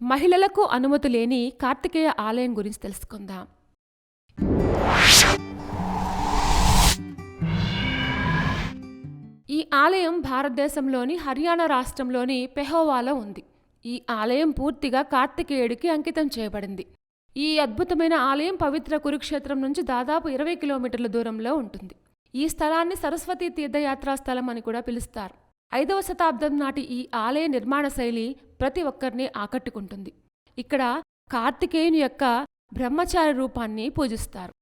మహిళలకు అనుమతి లేని కార్తికేయ ఆలయం గురించి తెలుసుకుందాం. ఈ ఆలయం భారతదేశంలోని హర్యానా రాష్ట్రంలోని పెహోవాలో ఉంది. ఈ ఆలయం పూర్తిగా కార్తికేయుడికి అంకితం చేయబడింది. ఈ అద్భుతమైన ఆలయం పవిత్ర కురుక్షేత్రం నుంచి దాదాపు 20 కిలోమీటర్ల దూరంలో ఉంటుంది. ఈ స్థలాన్ని సరస్వతీ తీర్థయాత్రా స్థలం అని కూడా పిలుస్తారు. 5వ శతాబ్దం నాటి ఈ ఆలయ నిర్మాణ శైలి ప్రతి ఒక్కరిని ఆకట్టుకుంటుంది. ఇక్కడ కార్తికేయుని యొక్క బ్రహ్మచారి రూపాన్ని పూజిస్తారు.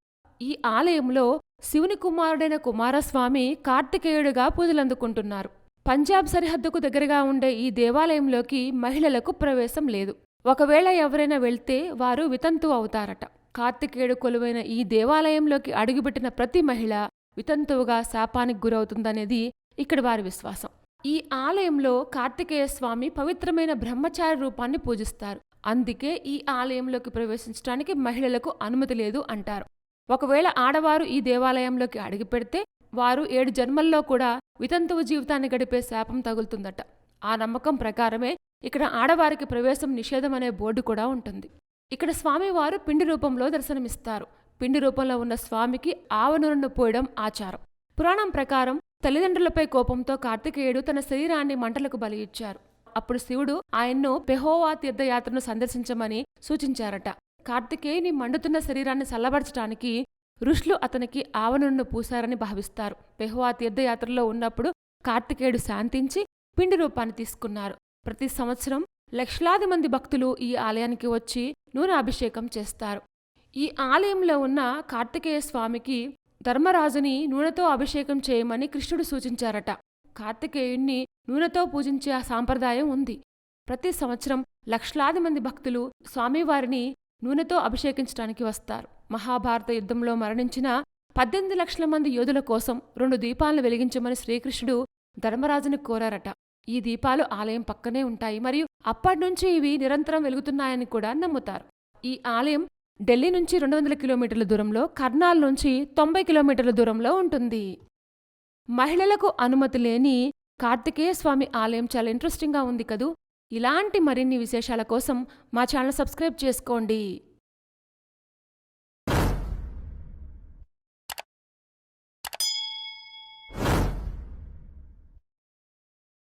ఈ ఆలయంలో శివుని కుమారుడైన కుమారస్వామి కార్తికేయుడిగా పూజలందుకుంటున్నారు. పంజాబ్ సరిహద్దుకు దగ్గరగా ఉండే ఈ దేవాలయంలోకి మహిళలకు ప్రవేశం లేదు. ఒకవేళ ఎవరైనా వెళ్తే వారు వితంతు అవుతారట. కార్తికేయుడు కొలువైన ఈ దేవాలయంలోకి అడుగుపెట్టిన ప్రతి మహిళ వితంతువుగా శాపానికి గురవుతుందనేది ఇక్కడి వారి విశ్వాసం. ఈ ఆలయంలో కార్తికేయ స్వామి పవిత్రమైన బ్రహ్మచారి రూపాన్ని పూజిస్తారు. అందుకే ఈ ఆలయంలోకి ప్రవేశించడానికి మహిళలకు అనుమతి లేదు అంటారు. ఒకవేళ ఆడవారు ఈ దేవాలయంలోకి అడుగుపెడితే వారు 7 జన్మల్లో కూడా వితంతువు జీవితాన్ని గడిపే శాపం తగులుతుందట. ఆ నమ్మకం ప్రకారమే ఇక్కడ ఆడవారికి ప్రవేశం నిషేధం అనే బోర్డు కూడా ఉంటుంది. ఇక్కడ స్వామివారు పిండి రూపంలో దర్శనమిస్తారు. పిండి రూపంలో ఉన్న స్వామికి ఆవనూనెను పోయడం ఆచారం. పురాణం ప్రకారం తల్లిదండ్రులపై కోపంతో కార్తికేయుడు తన శరీరాన్ని మంటలకు బలి ఇచ్చారు. అప్పుడు శివుడు ఆయన్ను పెహోవా తీర్థయాత్రను సందర్శించమని సూచించారట. కార్తికేయుని మండుతున్న శరీరాన్ని చల్లబరచడానికి ఋషులు అతనికి ఆవనూనెను పూశారని భావిస్తారు. పెహోవా తీర్థయాత్రలో ఉన్నప్పుడు కార్తికేయుడు శాంతించి పిండి రూపాన్ని తీసుకున్నారు. ప్రతి సంవత్సరం లక్షలాది మంది భక్తులు ఈ ఆలయానికి వచ్చి నూనె అభిషేకం చేస్తారు. ఈ ఆలయంలో ఉన్న కార్తికేయ స్వామికి ధర్మరాజుని నూనెతో అభిషేకం చేయమని కృష్ణుడు సూచించారట. కార్తికేయుణ్ణి నూనెతో పూజించే ఆ సాంప్రదాయం ఉంది. ప్రతి సంవత్సరం లక్షలాది మంది భక్తులు స్వామివారిని నూనెతో అభిషేకించడానికి వస్తారు. మహాభారత యుద్ధంలో మరణించిన 18 లక్షల మంది యోధుల కోసం 2 దీపాలను వెలిగించమని శ్రీకృష్ణుడు ధర్మరాజుని కోరారట. ఈ దీపాలు ఆలయం పక్కనే ఉంటాయి మరియు అప్పటినుంచి ఇవి నిరంతరం వెలుగుతున్నాయని కూడా నమ్ముతారు. ఈ ఆలయం ఢిల్లీ నుంచి 200 కిలోమీటర్ల దూరంలో, కర్నాల్ నుంచి 90 కిలోమీటర్ల దూరంలో ఉంటుంది. మహిళలకు అనుమతి లేని కార్తికేయ స్వామి ఆలయం చాలా ఇంట్రెస్టింగ్గా ఉంది కదూ. ఇలాంటి మరిన్ని విశేషాల కోసం మా ఛానల్ సబ్స్క్రైబ్ చేసుకోండి.